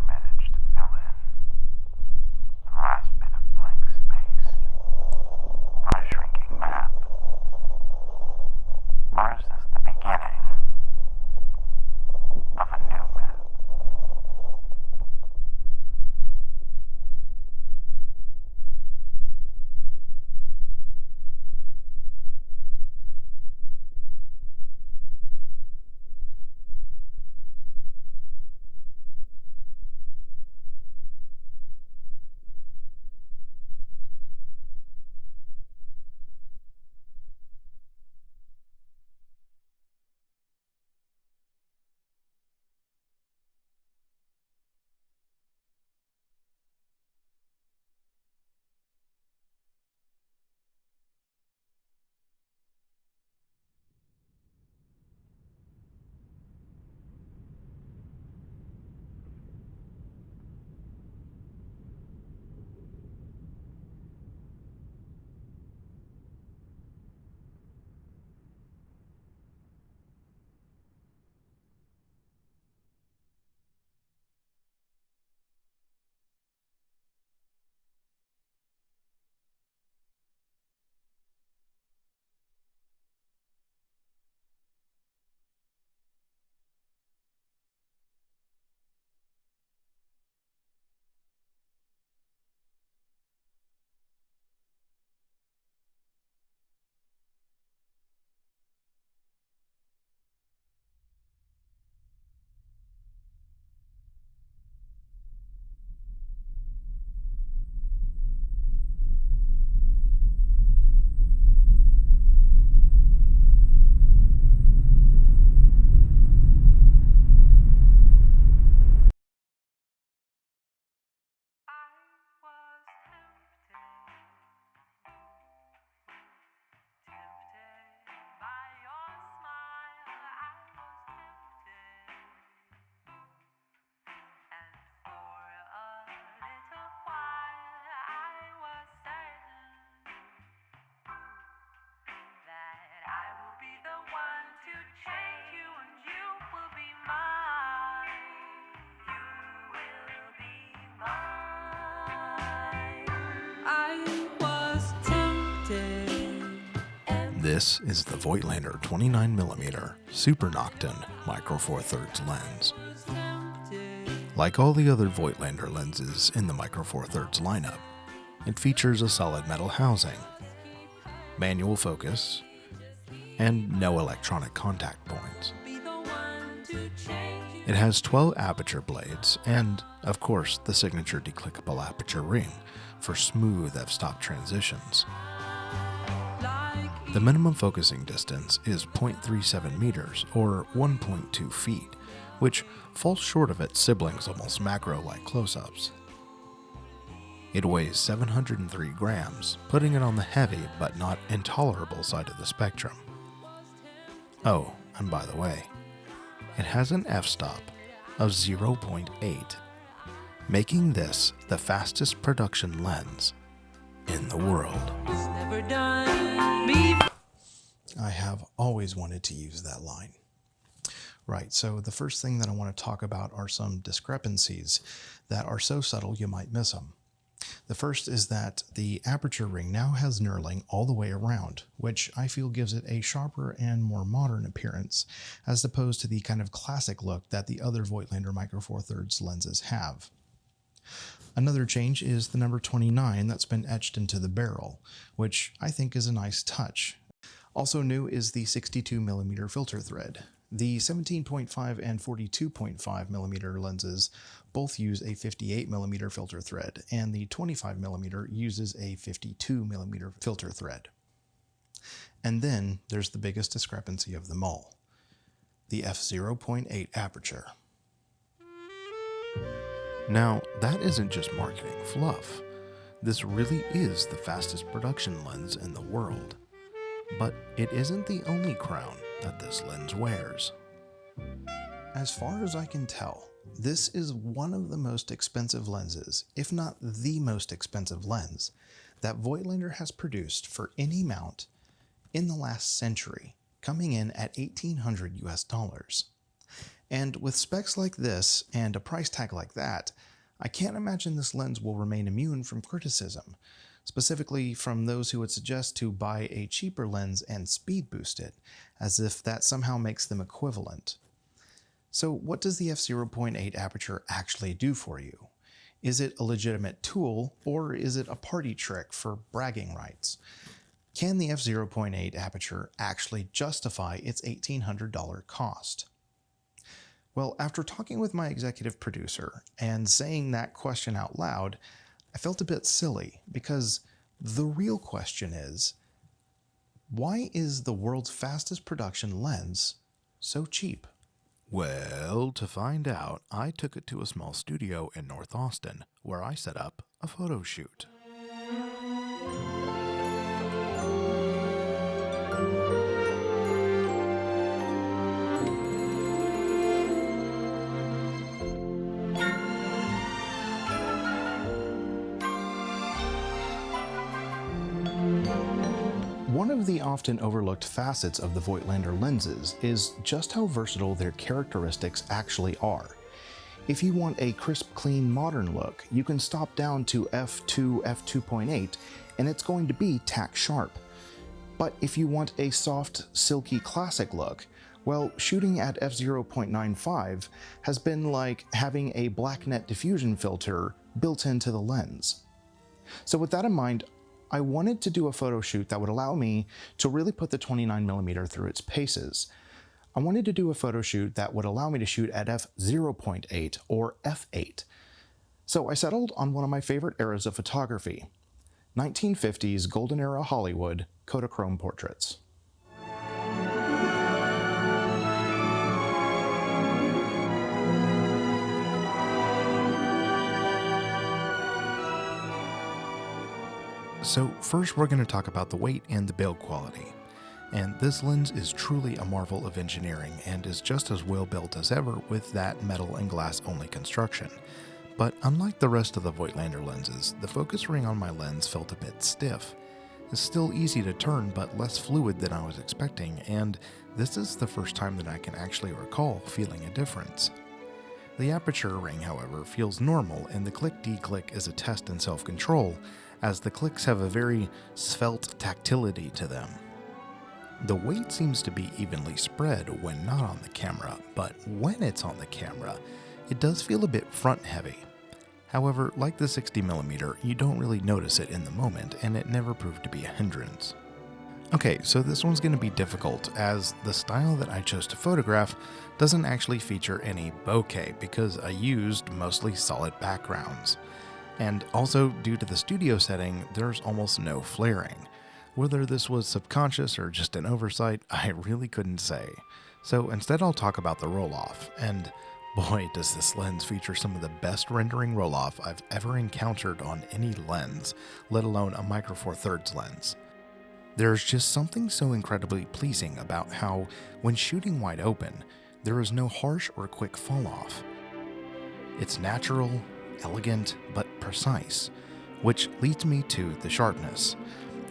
image to fill in the last bit of blank space on a shrinking map? Or is this the beginning of a new map? This is the Voigtländer 29mm Super-Nokton Micro 4/3 lens. Like all the other Voigtländer lenses in the Micro 4/3 lineup, it features a solid metal housing, manual focus, and no electronic contact points. It has 12 aperture blades and, of course, the signature declickable aperture ring for smooth f-stop transitions. The minimum focusing distance is 0.37 meters or 1.2 feet, which falls short of its siblings' almost macro-like close-ups. It weighs 703 grams, putting it on the heavy but not intolerable side of the spectrum. Oh, and by the way, it has an f-stop of 0.8, making this the fastest production lens in the world. I have always wanted to use that line. Right, so the first thing that I want to talk about are some discrepancies that are so subtle you might miss them. The first is that the aperture ring now has knurling all the way around, which I feel gives it a sharper and more modern appearance, as opposed to the kind of classic look that the other Voigtländer Micro 4/3 lenses have. Another change is the number 29 that's been etched into the barrel, which I think is a nice touch. Also new is the 62mm filter thread. The 17.5 and 42.5mm lenses both use a 58mm filter thread, and the 25mm uses a 52mm filter thread. And then there's the biggest discrepancy of them all, the f0.8 aperture. Now, that isn't just marketing fluff. This really is the fastest production lens in the world. But it isn't the only crown that this lens wears. As far as I can tell, this is one of the most expensive lenses, if not the most expensive lens, that Voigtländer has produced for any mount in the last century, coming in at $1,800 US. And with specs like this and a price tag like that, I can't imagine this lens will remain immune from criticism, specifically from those who would suggest to buy a cheaper lens and speed boost it, as if that somehow makes them equivalent. So what does the f/0.8 aperture actually do for you? Is it a legitimate tool, or is it a party trick for bragging rights? Can the f/0.8 aperture actually justify its $1,800 cost? Well, after talking with my executive producer and saying that question out loud, I felt a bit silly, because the real question is, why is the world's fastest production lens so cheap? Well, to find out, I took it to a small studio in North Austin, where I set up a photo shoot. One of the often overlooked facets of the Voigtländer lenses is just how versatile their characteristics actually are. If you want a crisp, clean, modern look, you can stop down to f2, f2.8, and it's going to be tack sharp. But if you want a soft, silky, classic look, well, shooting at f/0.95 has been like having a blacknet diffusion filter built into the lens. So with that in mind, I wanted to do a photo shoot that would allow me to really put the 29mm through its paces. I wanted to do a photo shoot that would allow me to shoot at f/0.8 or f8. So I settled on one of my favorite eras of photography, 1950s Golden Era Hollywood Kodachrome portraits. So first we're going to talk about the weight and the build quality. And this lens is truly a marvel of engineering and is just as well built as ever with that metal and glass only construction. But unlike the rest of the Voigtländer lenses, the focus ring on my lens felt a bit stiff. It's still easy to turn but less fluid than I was expecting, and this is the first time that I can actually recall feeling a difference. The aperture ring, however, feels normal, and the click-declick is a test in self-control, as the clicks have a very svelte tactility to them. The weight seems to be evenly spread when not on the camera, but when it's on the camera, it does feel a bit front-heavy. However, like the 60mm, you don't really notice it in the moment, and it never proved to be a hindrance. Okay, so this one's going to be difficult, as the style that I chose to photograph doesn't actually feature any bokeh because I used mostly solid backgrounds. And also, due to the studio setting, there's almost no flaring. Whether this was subconscious or just an oversight, I really couldn't say. So instead I'll talk about the roll-off, and boy does this lens feature some of the best rendering roll-off I've ever encountered on any lens, let alone a Micro43rds lens. There's just something so incredibly pleasing about how, when shooting wide open, there is no harsh or quick fall-off. It's natural, elegant, but precise, which leads me to the sharpness.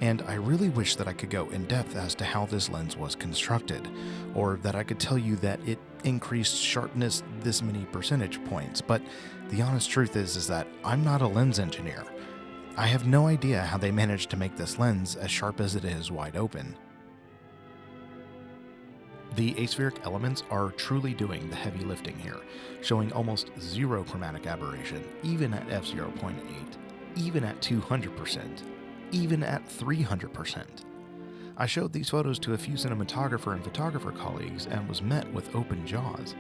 And I really wish that I could go in depth as to how this lens was constructed, or that I could tell you that it increased sharpness this many percentage points, but the honest truth is that I'm not a lens engineer. I have no idea how they managed to make this lens as sharp as it is wide open. The aspheric elements are truly doing the heavy lifting here, showing almost zero chromatic aberration, even at f/0.8, even at 200%, even at 300%. I showed these photos to a few cinematographer and photographer colleagues and was met with open jaws.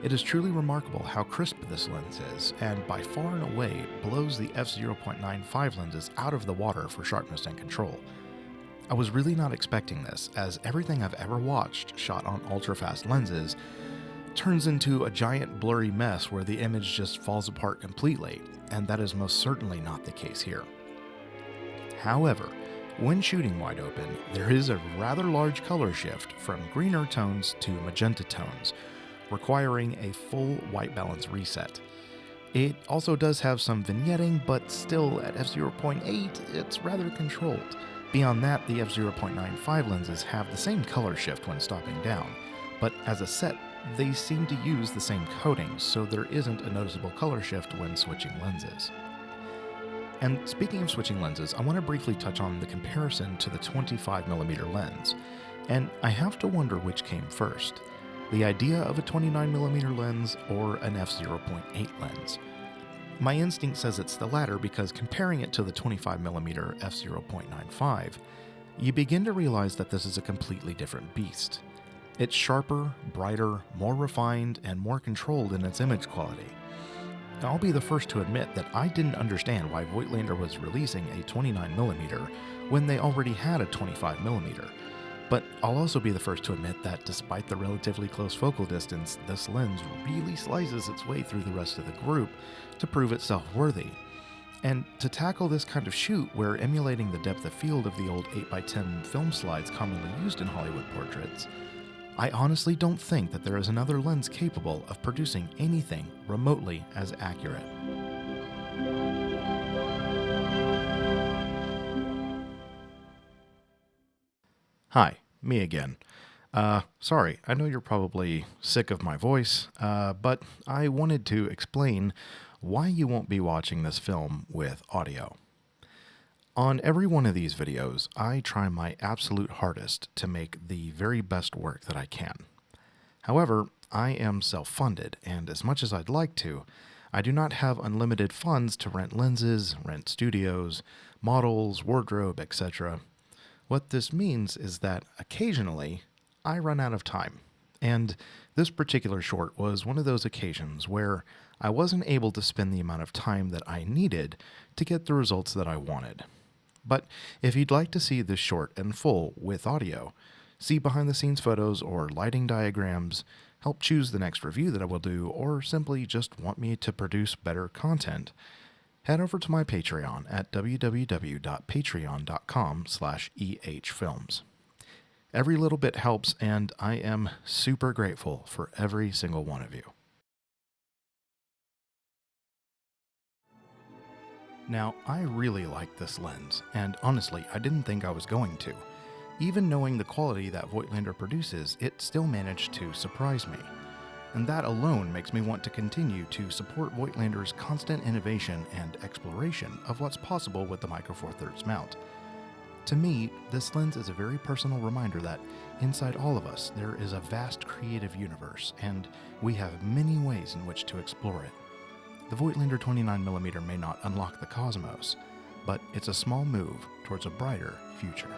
It is truly remarkable how crisp this lens is, and by far and away blows the f/0.95 lenses out of the water for sharpness and control. I was really not expecting this, as everything I've ever watched shot on ultra-fast lenses turns into a giant blurry mess where the image just falls apart completely, and that is most certainly not the case here. However, when shooting wide open, there is a rather large color shift from greener tones to magenta tones, requiring a full white balance reset. It also does have some vignetting, but still at f/0.8, it's rather controlled. Beyond that, the f/0.95 lenses have the same color shift when stopping down, but as a set, they seem to use the same coatings, so there isn't a noticeable color shift when switching lenses. And speaking of switching lenses, I want to briefly touch on the comparison to the 25mm lens. And I have to wonder which came first, the idea of a 29mm lens or an F0.8 lens. My instinct says it's the latter because comparing it to the 25mm f/0.95, you begin to realize that this is a completely different beast. It's sharper, brighter, more refined, and more controlled in its image quality. I'll be the first to admit that I didn't understand why Voigtländer was releasing a 29mm when they already had a 25mm, but I'll also be the first to admit that despite the relatively close focal distance, this lens really slices its way through the rest of the group to prove itself worthy. And to tackle this kind of shoot where emulating the depth of field of the old 8x10 film slides commonly used in Hollywood portraits, I honestly don't think that there is another lens capable of producing anything remotely as accurate. Hi, me again. Sorry, I know you're probably sick of my voice, but I wanted to explain why you won't be watching this film with audio. On every one of these videos, I try my absolute hardest to make the very best work that I can. However, I am self-funded, and as much as I'd like to, I do not have unlimited funds to rent lenses, rent studios, models, wardrobe, etc. What this means is that occasionally, I run out of time. And this particular short was one of those occasions where I wasn't able to spend the amount of time that I needed to get the results that I wanted. But if you'd like to see this short in full with audio, see behind the scenes photos or lighting diagrams, help choose the next review that I will do, or simply just want me to produce better content, head over to my Patreon at www.patreon.com/ehfilms. Every little bit helps, and I am super grateful for every single one of you. Now, I really like this lens, and honestly, I didn't think I was going to. Even knowing the quality that Voigtländer produces, it still managed to surprise me. And that alone makes me want to continue to support Voigtlander's constant innovation and exploration of what's possible with the Micro43rds mount. To me, this lens is a very personal reminder that inside all of us there is a vast creative universe, and we have many ways in which to explore it. The Voigtländer 29mm may not unlock the cosmos, but it's a small move towards a brighter future.